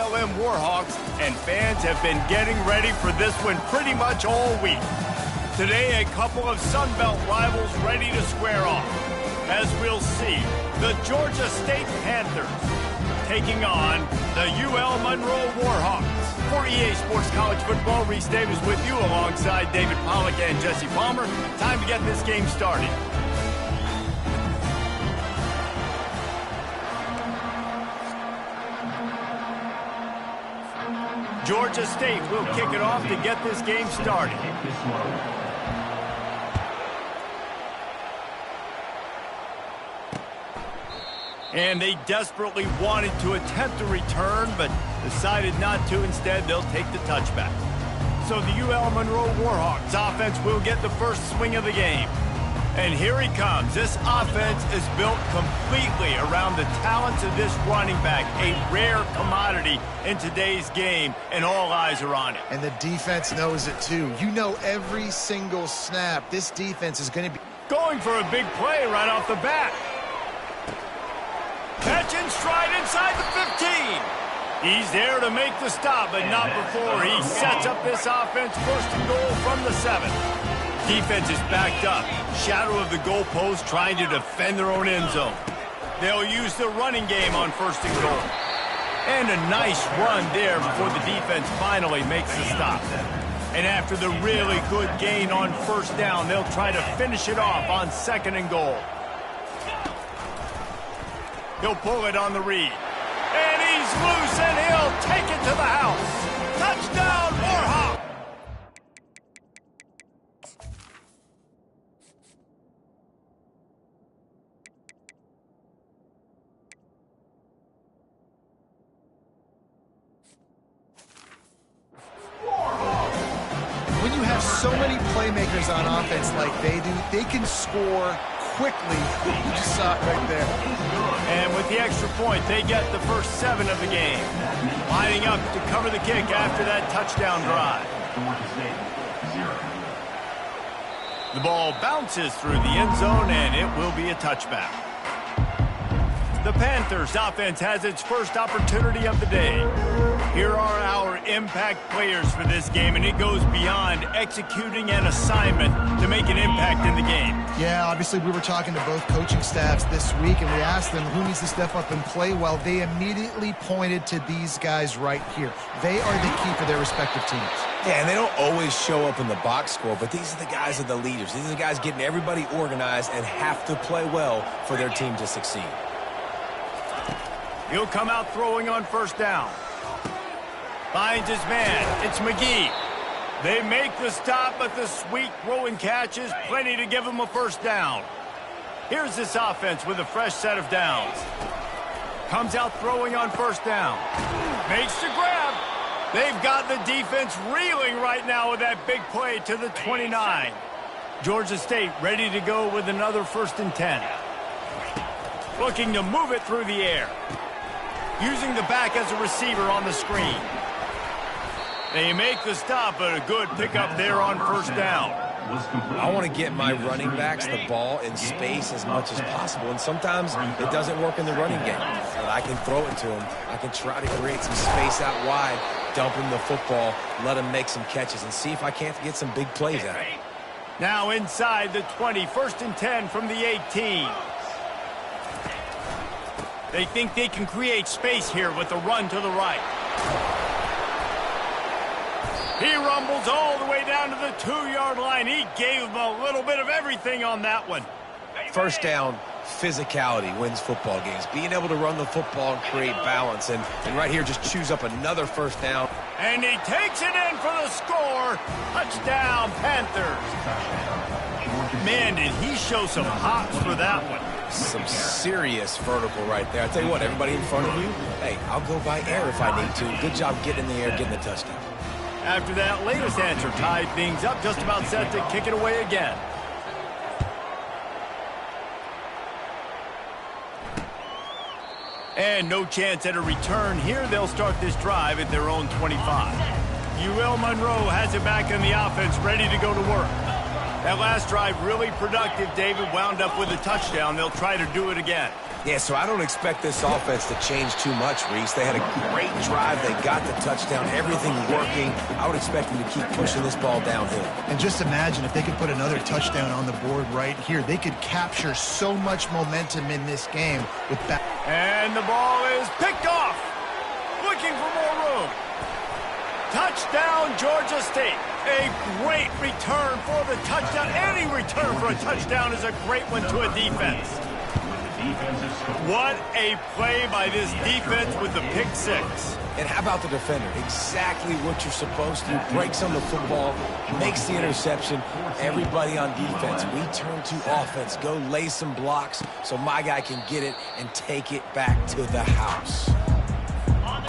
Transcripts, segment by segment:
ULM Warhawks, and fans have been getting ready for this one pretty much all week. Today, a couple of Sun Belt rivals ready to square off. As we'll see, the Georgia State Panthers taking on the UL Monroe Warhawks. For EA Sports College Football, Reese Davis with you alongside David Pollack and Jesse Palmer. Time to get this game started. Georgia State will kick it off to get this game started. And they desperately wanted to attempt a return, but decided not to. Instead, they'll take the touchback. So the UL Monroe Warhawks offense will get the first swing of the game. And here he comes. This offense is built completely around the talents of this running back, a rare commodity in today's game, and all eyes are on it. And the defense knows it too. You know every single snap, this defense is going to be going for a big play right off the bat. Catch in stride inside the 15. He's there to make the stop, but not before he sets up this offense first and goal from the 7. Defense is backed up. Shadow of the goalpost trying to defend their own end zone. They'll use the running game on first and goal. And a nice run there before the defense finally makes the stop. And after the really good gain on first down, they'll try to finish it off on second and goal. He'll pull it on the read. And he's loose, and he'll take it to the house. Touchdown, Warhawks! when you have so many playmakers on offense like they do, they can score quickly. You just saw it right there. And with the extra point, they get the first 7 of the game. Lining up to cover the kick after that touchdown drive. The ball bounces through the end zone, and it will be a touchback. The Panthers offense has its first opportunity of the day. Here are our impact players for this game, and it goes beyond executing an assignment to make an impact in the game. Yeah, obviously we were talking to both coaching staffs this week, and we asked them who needs to step up and play well. They immediately pointed to these guys right here. They are the key for their respective teams. Yeah, and they don't always show up in the box score, but these are the guys that are the leaders. These are the guys getting everybody organized and have to play well for their team to succeed. He'll come out throwing on first down. Finds his man. It's McGee. They make the stop, but the sweet throw and catch is plenty to give him a first down. Here's this offense with a fresh set of downs. Comes out throwing on first down. Makes the grab. They've got the defense reeling right now with that big play to the 29. Georgia State ready to go with another 1st and 10. Looking to move it through the air. Using the back as a receiver on the screen. They make the stop, but a good pickup there on first down. I want to get my running backs the ball in space as much as possible, and sometimes it doesn't work in the running game. But I can throw it to them. I can try to create some space out wide, dump him the football, let him make some catches, and see if I can't get some big plays out of him. Now inside the 20, 1st and 10 from the 18. They think they can create space here with the run to the right. He rumbles all the way down to the 2-yard line. He gave them a little bit of everything on that one. First down, physicality wins football games. Being able to run the football and create balance. And right here, just choose up another first down. And he takes it in for the score. Touchdown, Panthers. Man, did he show some hops for that one. Some serious vertical right there. I tell you what, everybody in front of you, hey, I'll go by air if I need to. Good job getting in the air, getting the touchdown. After that latest answer tied things up, just about set to kick it away again. And no chance at a return here. They'll start this drive at their own 25. UL Monroe has it back in the offense, ready to go to work. That last drive really productive. David wound up with a touchdown. They'll try to do it again. Yeah, so I don't expect this offense to change too much, Reese. They had a great drive. They got the touchdown, everything working. I would expect them to keep pushing this ball downhill. And just imagine if they could put another touchdown on the board right here. They could capture so much momentum in this game with that. And the ball is picked off. Looking for more room. Touchdown, Georgia State. A great return for the touchdown. Any return for a touchdown is a great one to a defense. What a play by this defense with the pick six. And how about the defender? Exactly what you're supposed to do. Breaks on the football, makes the interception. Everybody on defense, we turn to offense. Go lay some blocks so my guy can get it and take it back to the house.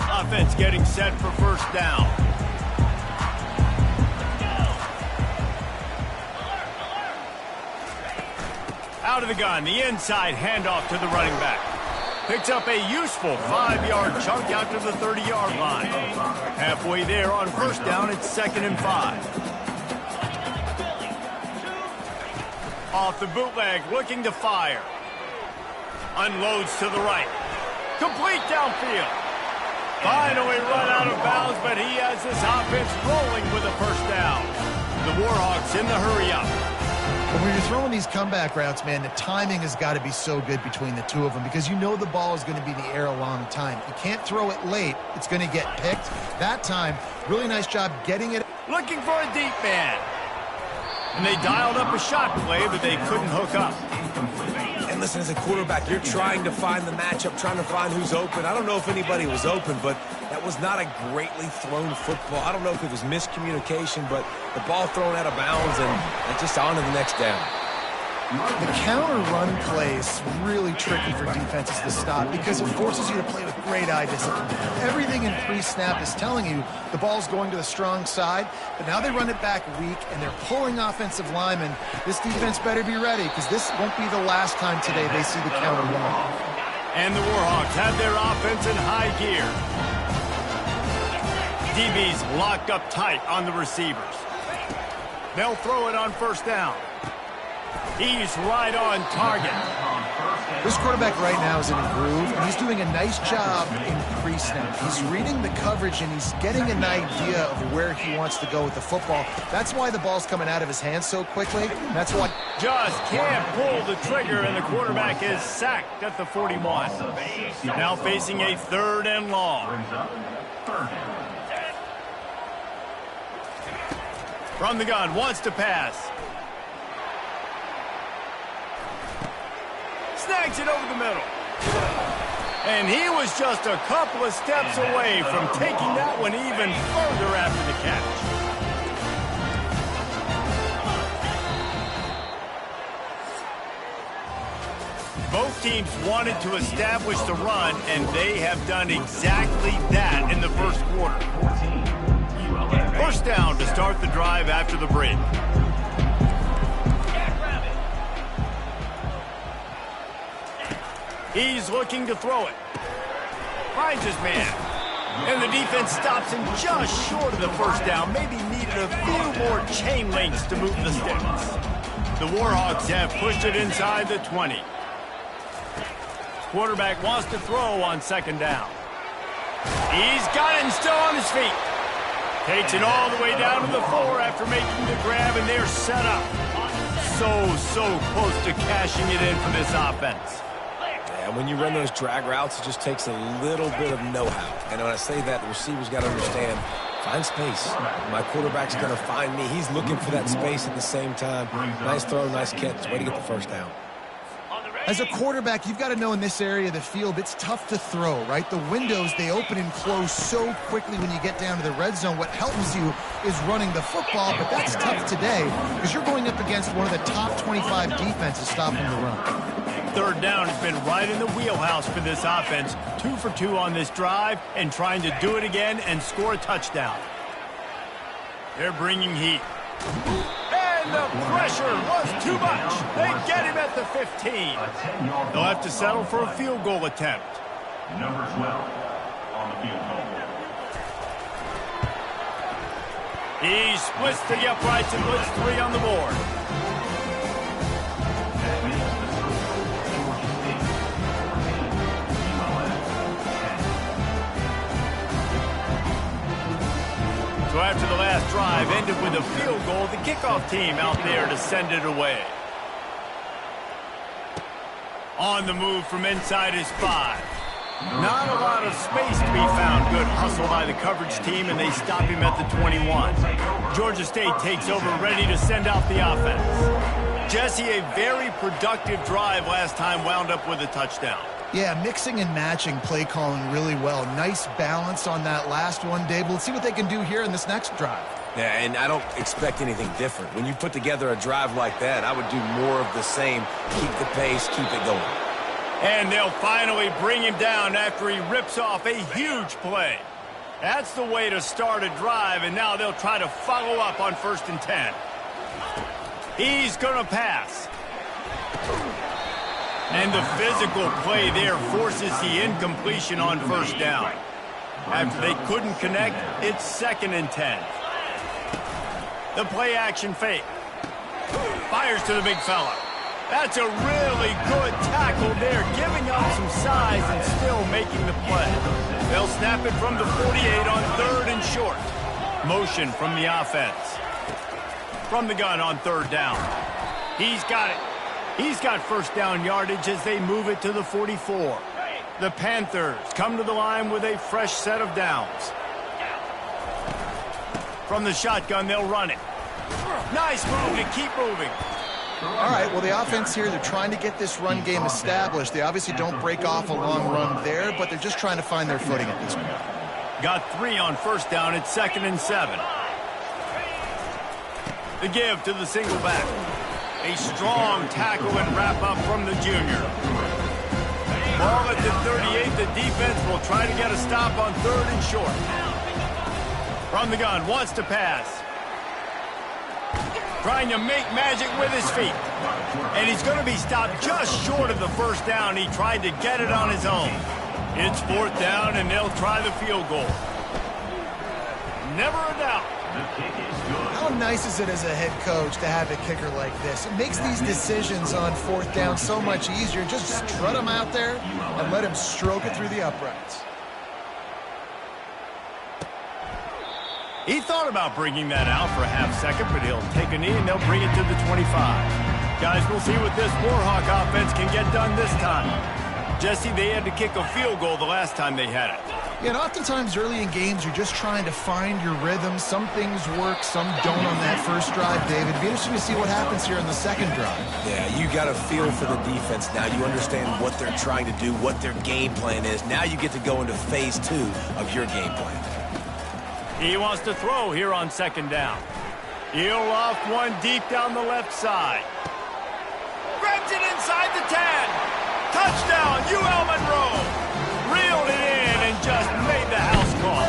Offense getting set for first down. Out of the gun, the inside handoff to the running back. Picks up a useful 5-yard chunk out to the 30-yard line. Halfway there on first down, it's 2nd and 5. Off the bootleg, looking to fire. Unloads to the right. Complete downfield. Finally run out of bounds, but he has this offense rolling with a first down. The Warhawks in the hurry-up. But when you're throwing these comeback routes, man, the timing has got to be so good between the two of them because you know the ball is going to be in the air a long time. You can't throw it late. It's going to get picked. That time, really nice job getting it. Looking for a deep man. And they dialed up a shot play, but they couldn't hook up. And listen, as a quarterback, you're trying to find the matchup, trying to find who's open. I don't know if anybody was open, but that was not a greatly thrown football. I don't know if it was miscommunication, but the ball thrown out of bounds and just on to the next down. The counter run play is really tricky for defenses to stop because it forces you to play with great eye discipline. Everything in pre-snap is telling you the ball's going to the strong side, but now they run it back weak and they're pulling offensive linemen. This defense better be ready because this won't be the last time today they see the counter run. And the Warhawks have their offense in high gear. DB's locked up tight on the receivers. They'll throw it on first down. He's right on target. This quarterback right now is in a groove, and he's doing a nice job in pre-snap. He's reading the coverage, and he's getting an idea of where he wants to go with the football. That's why the ball's coming out of his hands so quickly. That's why. Just can't pull the trigger, and the quarterback is sacked at the 41. Now facing a 3rd and long. From the gun, wants to pass. Snags it over the middle. And he was just a couple of steps away from taking that one even further after the catch. Both teams wanted to establish the run, and they have done exactly that in the first quarter. First down to start the drive after the break. He's looking to throw it. Finds his man. And the defense stops him just short of the first down. Maybe needed a few more chain links to move the sticks. The Warhawks have pushed it inside the 20. Quarterback wants to throw on 2nd down. He's got it and still on his feet. Takes it all the way down to the 4 after making the grab, and they're set up. So close to cashing it in for this offense. And when you run those drag routes, it just takes a little bit of know-how. And when I say that, the receiver's got to understand, find space. My quarterback's going to find me. He's looking for that space at the same time. Nice throw, nice catch. Way to get the first down. As a quarterback, you've got to know in this area of the field, it's tough to throw, right? The windows, they open and close so quickly when you get down to the red zone. What helps you is running the football, but that's tough today because you're going up against one of the top 25 defenses stopping the run. 3rd down has been right in the wheelhouse for this offense. 2 for 2 on this drive and trying to do it again and score a touchdown. They're bringing heat. And the pressure was too much. They get him at the 15. They'll have to settle for a field goal attempt. Number 12 on the field goal. He splits to the uprights and puts 3 on the board. So after the last drive ended with a field goal, the kickoff team out there to send it away. On the move from inside his 5. Not a lot of space to be found. Good hustle by the coverage team, and they stop him at the 21. Georgia State takes over, ready to send out the offense. Jesse, a very productive drive last time, wound up with a touchdown. Yeah, mixing and matching play calling really well. Nice balance on that last one, Dave. Let's see what they can do here in this next drive. Yeah, and I don't expect anything different. When you put together a drive like that, I would do more of the same. Keep the pace, keep it going. And they'll finally bring him down after he rips off a huge play. That's the way to start a drive, and now they'll try to follow up on 1st and 10. He's going to pass. And the physical play there forces the incompletion on 1st down. After they couldn't connect, it's 2nd and 10. The play action fake. Fires to the big fella. That's a really good tackle there, giving up some size and still making the play. They'll snap it from the 48 on 3rd and short. Motion from the offense. From the gun on 3rd down. He's got it. He's got 1st down yardage as they move it to the 44. The Panthers come to the line with a fresh set of downs. From the shotgun, they'll run it. Nice move to keep moving. All right, well, the offense here, they're trying to get this run game established. They obviously don't break off a long run there, but they're just trying to find their footing at this point. Got 3 on 1st down. It's 2nd and 7. The give to the single back. A strong tackle and wrap up from the junior. Ball at the 38. The defense will try to get a stop on 3rd and short. From the gun, wants to pass. Trying to make magic with his feet. And he's going to be stopped just short of the 1st down. He tried to get it on his own. It's 4th down, and they'll try the field goal. Never a doubt. How nice is it as a head coach to have a kicker like this? It makes these decisions on 4th down so much easier. Just strut him out there and let him stroke it through the uprights. He thought about bringing that out for a half second, but he'll take a knee and they'll bring it to the 25. Guys, we'll see what this Warhawk offense can get done this time. Jesse, they had to kick a field goal the last time they had it. Yeah, and oftentimes early in games, you're just trying to find your rhythm. Some things work, some don't on that first drive, David. It'd be interesting to see what happens here in the second drive. Yeah, you got a feel for the defense now. You understand what they're trying to do, what their game plan is. Now you get to go into phase 2 of your game plan. He wants to throw here on 2nd down. He'll loft one deep down the left side. Grabs it inside the 10. Touchdown, UL Monroe. Reeled it in and just made the house call.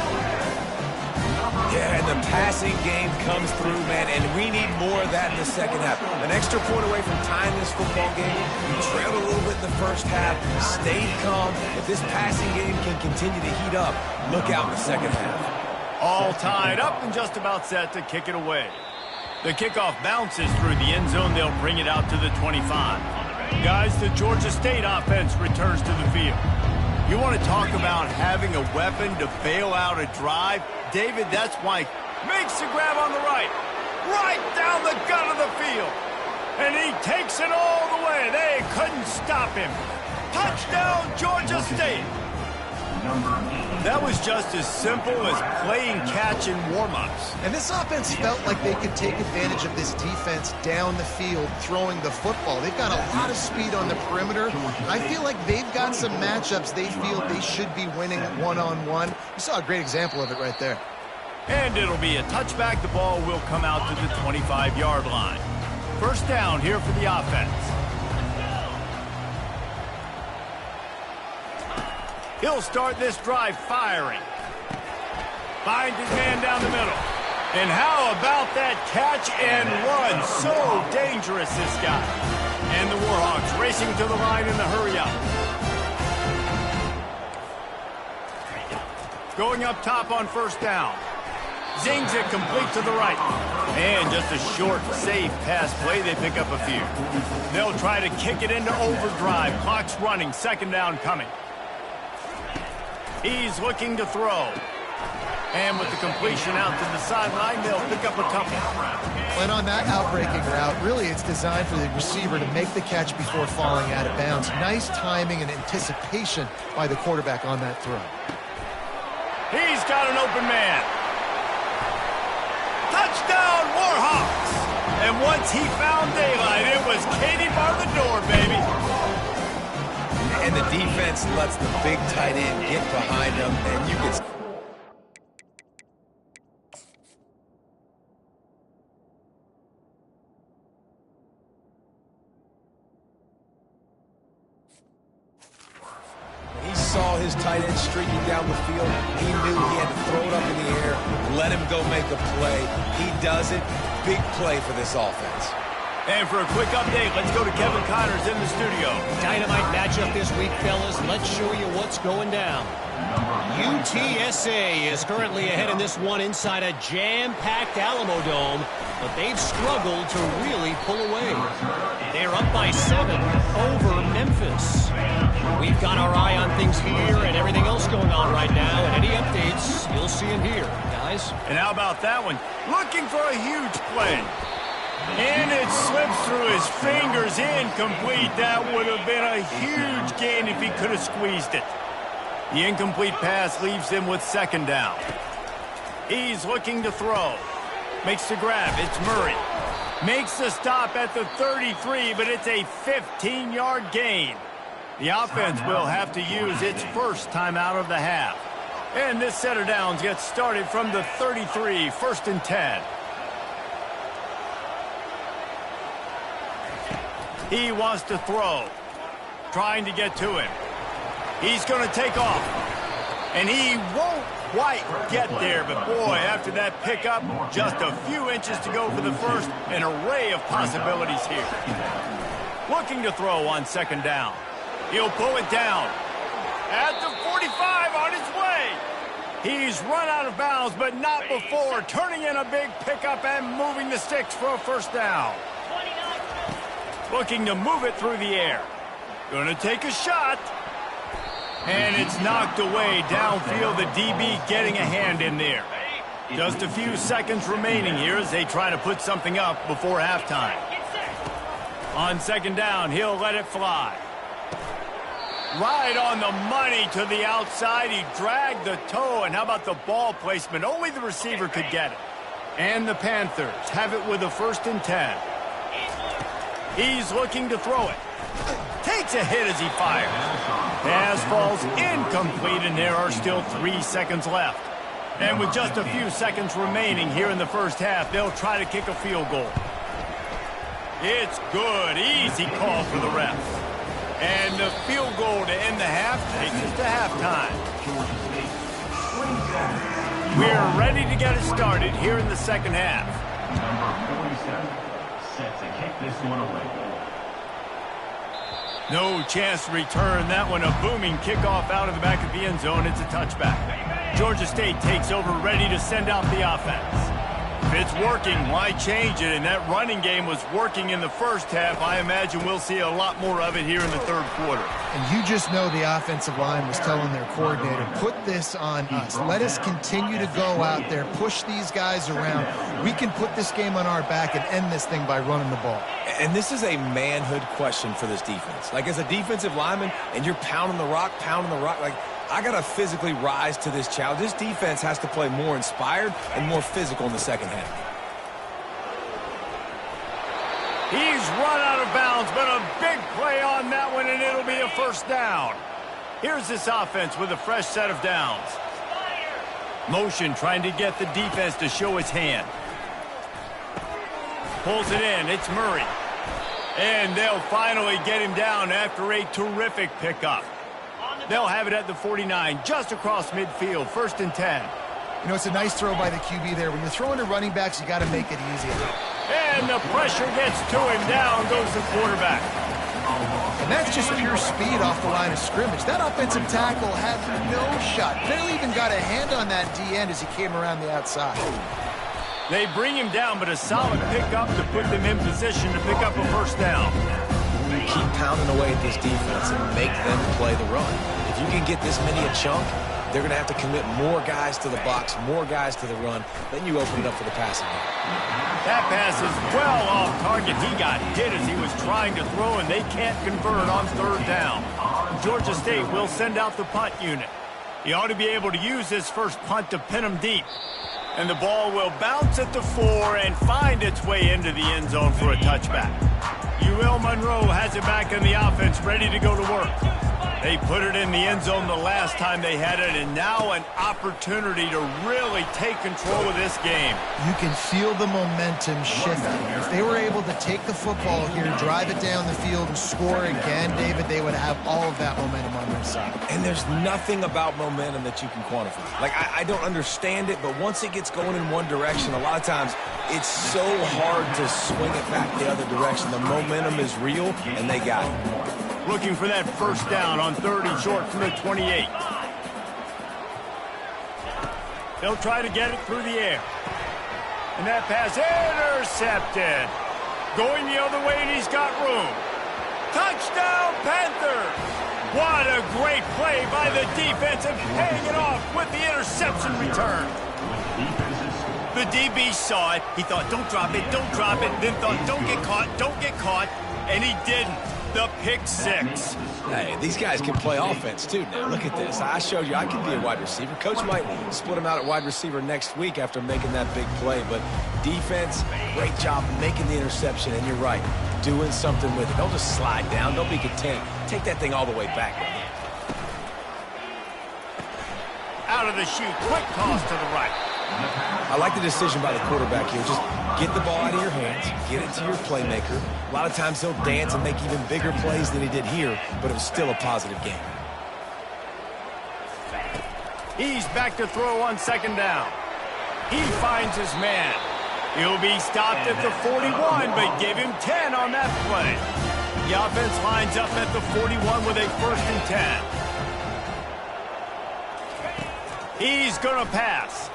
Yeah, and the passing game comes through, man, and we need more of that in the second half. An extra point away from tying this football game. We trailed a little bit in the first half, stayed calm. If this passing game can continue to heat up, look out in the second half. All tied up and just about set to kick it away. The kickoff bounces through the end zone. They'll bring it out to the 25. Guys, the Georgia State offense returns to the field. You want to talk about having a weapon to bail out a drive? David, that's why makes the grab on the right down the gut of the field. And he takes it all the way. They couldn't stop him. Touchdown, Georgia State. That was just as simple as playing catch in warm-ups. And this offense felt like they could take advantage of this defense down the field throwing the football. They've got a lot of speed on the perimeter. I feel like they've got some matchups they feel they should be winning one-on-one. You saw a great example of it right there. And it'll be a touchback. The ball will come out to the 25-yard line. 1st down here for the offense. He'll start this drive firing. Finds his man down the middle. And how about that catch and run? So dangerous, this guy. And the Warhawks racing to the line in the hurry up. Going up top on 1st down. Zings it complete to the right. And just a short, safe pass play. They pick up a few. They'll try to kick it into overdrive. Clock's running. 2nd down coming. He's looking to throw. And with the completion out to the sideline, they'll pick up a couple. And on that outbreaking route, really it's designed for the receiver to make the catch before falling out of bounds. Nice timing and anticipation by the quarterback on that throw. He's got an open man. Touchdown, Warhawks! And once he found daylight, it was Katie bar the door, baby. And the defense lets the big tight end get behind them, and you can... He saw his tight end streaking down the field. He knew he had to throw it up in the air, let him go make a play. He does it. Big play for this offense. And for a quick update, let's go to Kevin Connors in the studio. Dynamite matchup this week, fellas. Let's show you what's going down. UTSA is currently ahead in this one inside a jam-packed Alamo Dome, but they've struggled to really pull away. They're up by 7 over Memphis. We've got our eye on things here and everything else going on right now, and any updates you'll see in here, guys. And how about that one? Looking for a huge play. And it slips through his fingers, incomplete. That would have been a huge gain if he could have squeezed it. The incomplete pass leaves him with second down. He's looking to throw. Makes the grab. It's Murray. Makes the stop at the 33, but it's a 15-yard gain. The offense will have to use its first timeout of the half. And this set of downs gets started from the 33, 1st and 10. He wants to throw, trying to get to him. He's going to take off, and he won't quite get there. But, boy, after that pickup, just a few inches to go for the first, an array of possibilities here. Looking to throw on second down. He'll pull it down. At the 45 on his way. He's run out of bounds, but not before turning in a big pickup and moving the sticks for a first down. Looking to move it through the air. Gonna take a shot. And it's knocked away downfield. The DB getting a hand in there. Just a few seconds remaining here as they try to put something up before halftime. On second down, he'll let it fly. Right on the money to the outside. He dragged the toe. And how about the ball placement? Only the receiver could get it. And the Panthers have it with a 1st and 10. He's looking to throw it. Takes a hit as he fires. Pass falls incomplete, and there are still 3 seconds left. And with just a few seconds remaining here in the first half, they'll try to kick a field goal. It's good. Easy call for the ref. And the field goal to end the half takes us to halftime. We're ready to get it started here in the second half. Number 47, set to kick this one away. No chance to return that one. A booming kickoff out of the back of the end zone. It's a touchback. Georgia State takes over, ready to send out the offense. If it's working, why change it? And that running game was working in the first half. I imagine we'll see a lot more of it here in the third quarter. And you just know the offensive line was telling their coordinator, put this on us. Let us continue to go out there, push these guys around. We can put this game on our back and end this thing by running the ball. And this is a manhood question for this defense. Like, as a defensive lineman, and you're pounding the rock, like, I got to physically rise to this challenge. This defense has to play more inspired and more physical in the second half. He's run out of bounds, but a big play on that one, and it'll be a first down. Here's this offense with a fresh set of downs. Motion trying to get the defense to show its hand. Pulls it in. It's Murray. And they'll finally get him down after a terrific pickup. They'll have it at the 49, just across midfield, 1st and 10. You know, it's a nice throw by the QB there. When you're throwing to running backs, you got to make it easy. And the pressure gets to him. Down goes the quarterback. And that's just pure speed off the line of scrimmage. That offensive tackle had no shot. Barely even got a hand on that D-end as he came around the outside. They bring him down, but a solid pickup to put them in position to pick up a first down. Keep pounding away at this defense and make them play the run. If you can get this many a chunk, they're going to have to commit more guys to the box, more guys to the run. Then you open it up for the passing game. That pass is well off target. He got hit as he was trying to throw, and they can't convert on third down. Georgia State will send out the punt unit. He ought to be able to use this first punt to pin him deep. And the ball will bounce at the 4 and find its way into the end zone for a touchback. UL Monroe has it back in the offense, ready to go to work. They put it in the end zone the last time they had it, and now an opportunity to really take control of this game. You can feel the momentum shifting. If they were able to take the football here, drive it down the field, and score again, David, they would have all of that momentum on their side. And there's nothing about momentum that you can quantify. Like, I don't understand it, but once it gets going in one direction, a lot of times it's so hard to swing it back the other direction. The momentum is real, and they got it. Looking for that first down on 30 short from the 28. They'll try to get it through the air. And that pass intercepted. Going the other way, and he's got room. Touchdown, Panthers! What a great play by the defense, and paying it off with the interception return. The DB saw it. He thought, don't drop it, don't drop it. Then thought, don't get caught. And he didn't. The pick 6. Hey, these guys can play offense, too, now. Look at this. I showed you I can be a wide receiver. Coach might split him out at wide receiver next week after making that big play. But defense, great job making the interception. And you're right, doing something with it. Don't just slide down. Don't be content. Take that thing all the way back. Out of the chute. Quick toss to the right. I like the decision by the quarterback here. Just get the ball out of your hands, get it to your playmaker. A lot of times he'll dance and make even bigger plays than he did here, but it was still a positive game. He's back to throw on second down. He finds his man. He'll be stopped at the 41, but give him 10 on that play. The offense lines up at the 41 with a 1st and 10. He's going to pass.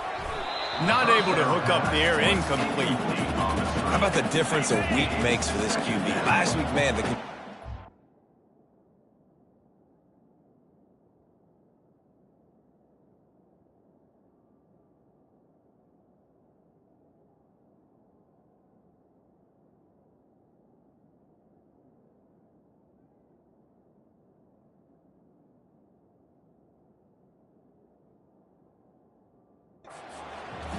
Not able to hook up the air, incomplete. How about the difference a week makes for this QB? Last week, man, the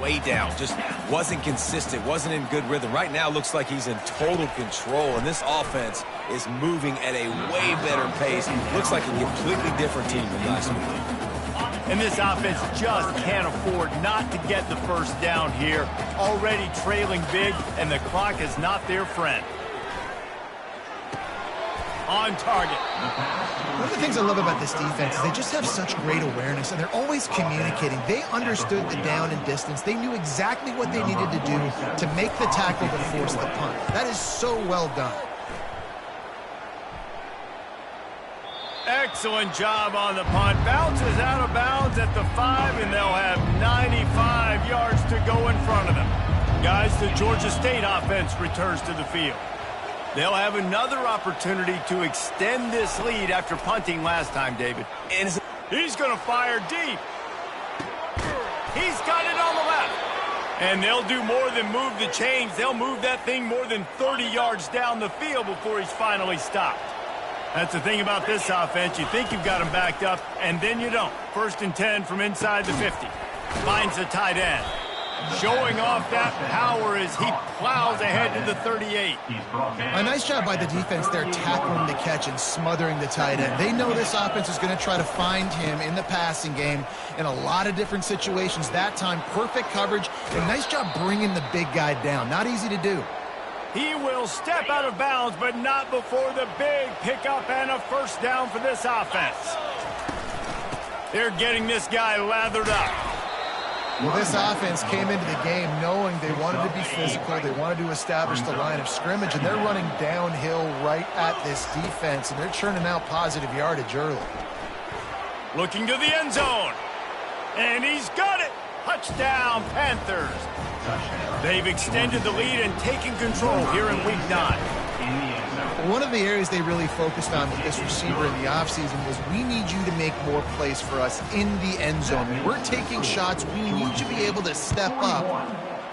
way down, just wasn't consistent, wasn't in good rhythm. Right now looks like he's in total control, and this offense is moving at a way better pace. Looks like a completely different team than last week. And this offense just can't afford not to get the first down here. Already trailing big, and the clock is not their friend. On target. One of the things I love about this defense is they just have such great awareness, and they're always communicating. They understood the down and distance. They knew exactly what they needed to do to make the tackle to force the punt. That is so well done. Excellent job on the punt. Bounces out of bounds at the 5, and they'll have 95 yards to go in front of them. Guys, the Georgia State offense returns to the field. They'll have another opportunity to extend this lead after punting last time, David. And he's going to fire deep. He's got it on the left. And they'll do more than move the chains. They'll move that thing more than 30 yards down the field before he's finally stopped. That's the thing about this offense. You think you've got him backed up, and then you don't. 1st and 10 from inside the 50. Finds the tight end. Showing off that power as he plows ahead to the 38. A nice job by the defense there, tackling the catch and smothering the tight end. They know this offense is going to try to find him in the passing game in a lot of different situations. That time, perfect coverage, and nice job bringing the big guy down. Not easy to do. He will step out of bounds, but not before the big pickup and a first down for this offense. They're getting this guy lathered up. Well, this offense came into the game knowing they wanted to be physical, they wanted to establish the line of scrimmage, and they're running downhill right at this defense, and they're churning out positive yardage early. Looking to the end zone, and he's got it. Touchdown, Panthers. They've extended the lead and taken control here in Week 9. One of the areas they really focused on with this receiver in the offseason was, we need you to make more plays for us in the end zone. When we're taking shots, we need you to be able to step up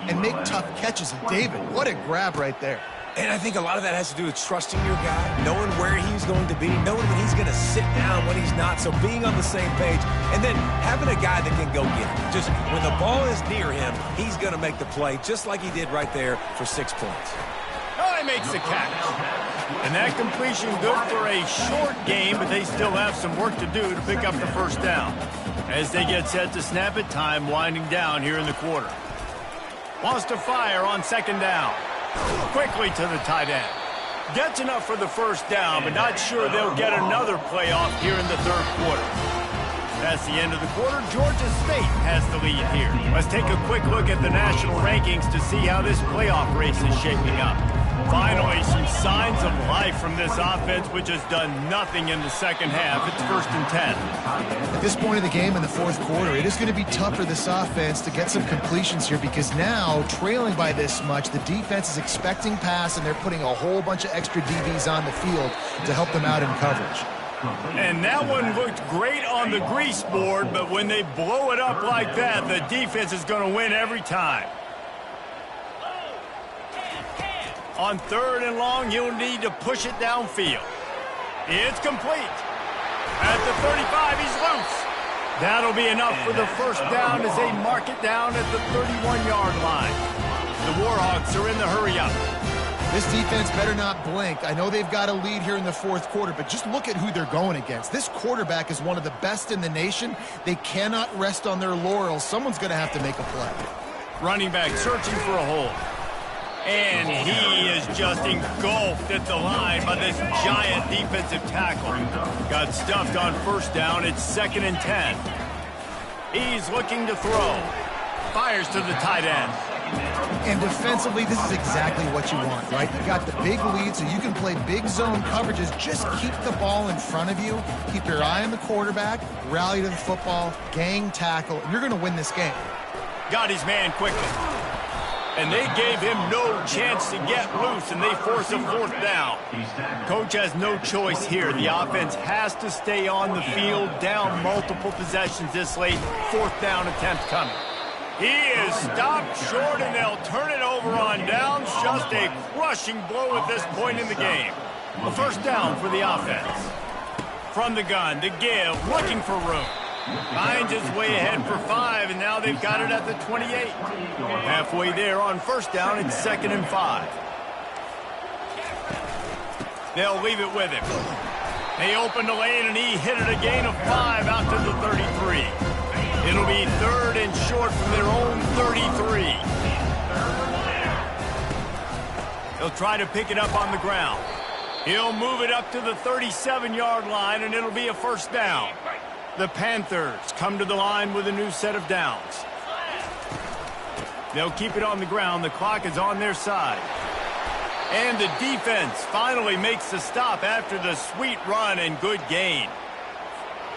and make tough catches. And David, what a grab right there. And I think a lot of that has to do with trusting your guy, knowing where he's going to be, knowing when he's going to sit down, when he's not, so being on the same page, and then having a guy that can go get it. Just when the ball is near him, he's going to make the play, just like he did right there for 6 points. Oh, he makes the catch. And that completion good for a short game, but they still have some work to do to pick up the first down. As they get set to snap it, time winding down here in the quarter. Wants to fire on second down. Quickly to the tight end. Gets enough for the first down, but not sure they'll get another playoff here in the third quarter. That's the end of the quarter. Georgia State has the lead here. Let's take a quick look at the national rankings to see how this playoff race is shaping up. Finally, some signs of life from this offense, which has done nothing in the second half. It's 1st and 10. At this point of the game in the fourth quarter, it is going to be tough for this offense to get some completions here, because now, trailing by this much, the defense is expecting pass, and they're putting a whole bunch of extra DBs on the field to help them out in coverage. And that one looked great on the grease board, but when they blow it up like that, the defense is going to win every time. On 3rd and long, you'll need to push it downfield. It's complete. At the 35, he's loose. That'll be enough for the first down as they mark it down at the 31-yard line. The Warhawks are in the hurry-up. This defense better not blink. I know they've got a lead here in the fourth quarter, but just look at who they're going against. This quarterback is one of the best in the nation. They cannot rest on their laurels. Someone's going to have to make a play. Running back searching for a hole. And he is just engulfed at the line by this giant defensive tackle. Got stuffed on first down. It's 2nd and 10. He's looking to throw. Fires to the tight end. And defensively, this is exactly what you want, right? You got the big lead, so you can play big zone coverages. Just keep the ball in front of you. Keep your eye on the quarterback. Rally to the football. Gang tackle. And you're going to win this game. Got his man quickly. And they gave him no chance to get loose, and they force a 4th down. Coach has no choice here. The offense has to stay on the field, down multiple possessions this late. 4th down attempt coming. He is stopped short, and they'll turn it over on downs. Just a crushing blow at this point in the game. A first down for the offense. From the gun, to give, looking for room. Finds his way ahead for 5, and now they've got it at the 28. Halfway there on first down, it's 2nd and 5. They'll leave it with him. They open the lane, and he hit it a gain of 5 out to the 33. It'll be 3rd and short from their own 33. He'll try to pick it up on the ground. He'll move it up to the 37-yard line, and it'll be a first down. The Panthers come to the line with a new set of downs. They'll keep it on the ground. The clock is on their side. And the defense finally makes the stop after the sweet run and good gain.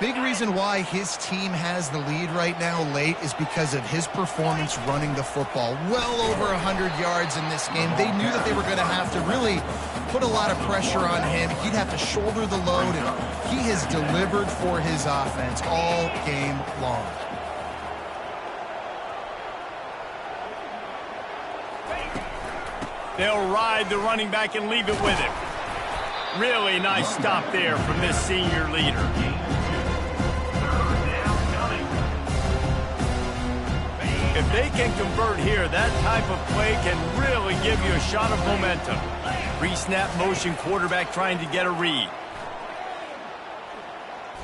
Big reason why his team has the lead right now late is because of his performance running the football. Well over 100 yards in this game. They knew that they were going to have to really put a lot of pressure on him. He'd have to shoulder the load, and he has delivered for his offense all game long. They'll ride the running back and leave it with him. Really nice stop there from this senior leader. If they can convert here, that type of play can really give you a shot of momentum. Pre-snap motion, quarterback trying to get a read.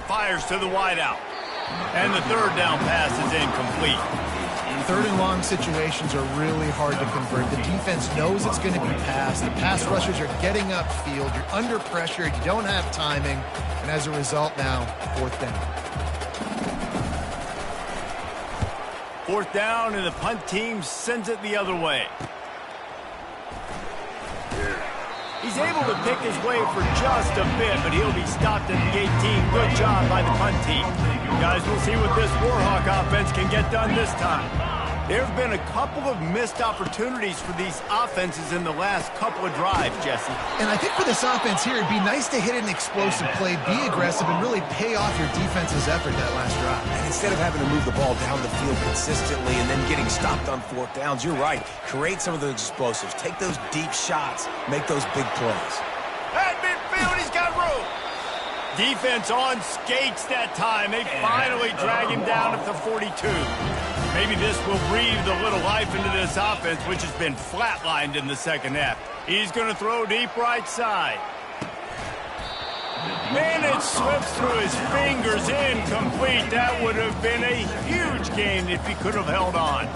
Fires to the wideout. And the 3rd down pass is incomplete. 3rd and long situations are really hard to convert. The defense knows it's going to be passed. The pass rushers are getting upfield. You're under pressure. You don't have timing. And as a result now, 4th down. 4th down, and the punt team sends it the other way. He's able to pick his way for just a bit, but he'll be stopped at the 18. Good job by the punt team. Guys, we'll see what this Warhawk offense can get done this time. There have been a couple of missed opportunities for these offenses in the last couple of drives, Jesse. And I think for this offense here, it'd be nice to hit an explosive play, be aggressive, and really pay off your defense's effort that last drive. And instead of having to move the ball down the field consistently and then getting stopped on fourth downs, you're right. Create some of those explosives. Take those deep shots. Make those big plays. At midfield, he's got room. Defense on skates that time. They finally drag him down at the 42. Maybe this will breathe a little life into this offense, which has been flatlined in the second half. He's going to throw deep right side. And it slips through his fingers, incomplete. That would have been a huge gain if he could have held on.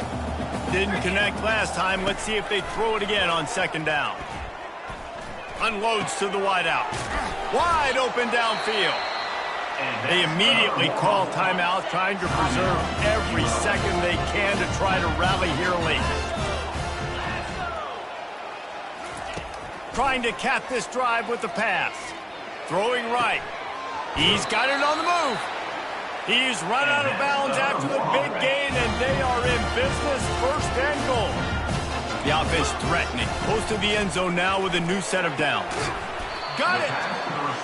Didn't connect last time. Let's see if they throw it again on second down. Unloads to the wideout. Wide open downfield. They immediately call timeout, trying to preserve every second they can to try to rally here late. Trying to cap this drive with the pass. Throwing right. He's got it on the move. He's run out of bounds after the big gain, and they are in business, first and goal. The offense threatening. Close to the end zone now with a new set of downs. Got it.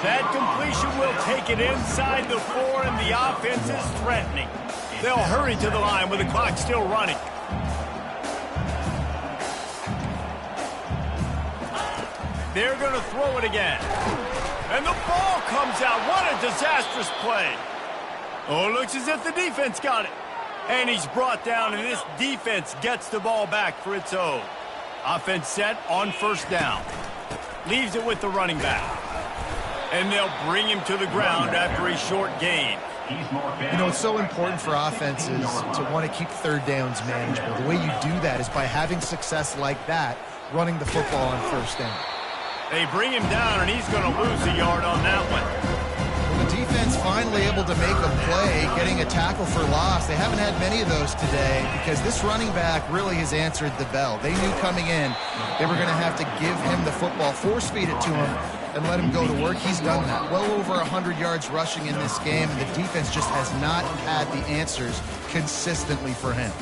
That completion will take it inside the 4, and the offense is threatening. They'll hurry to the line with the clock still running. They're going to throw it again. And the ball comes out. What a disastrous play. Oh, looks as if the defense got it. And he's brought down, and this defense gets the ball back for its own. Offense set on first down. Leaves it with the running back. And they'll bring him to the ground after a short gain. You know, it's so important for offenses to want to keep third downs manageable. The way you do that is by having success like that, running the football on first down. They bring him down, and he's going to lose a yard on that one. Well, the defense finally able to make a play, getting a tackle for loss. They haven't had many of those today because this running back really has answered the bell. They knew coming in they were going to have to give him the football, force feed it to him, and let him go to work. He's done that. Well over 100 yards rushing in this game. The defense just has not had the answers consistently for him.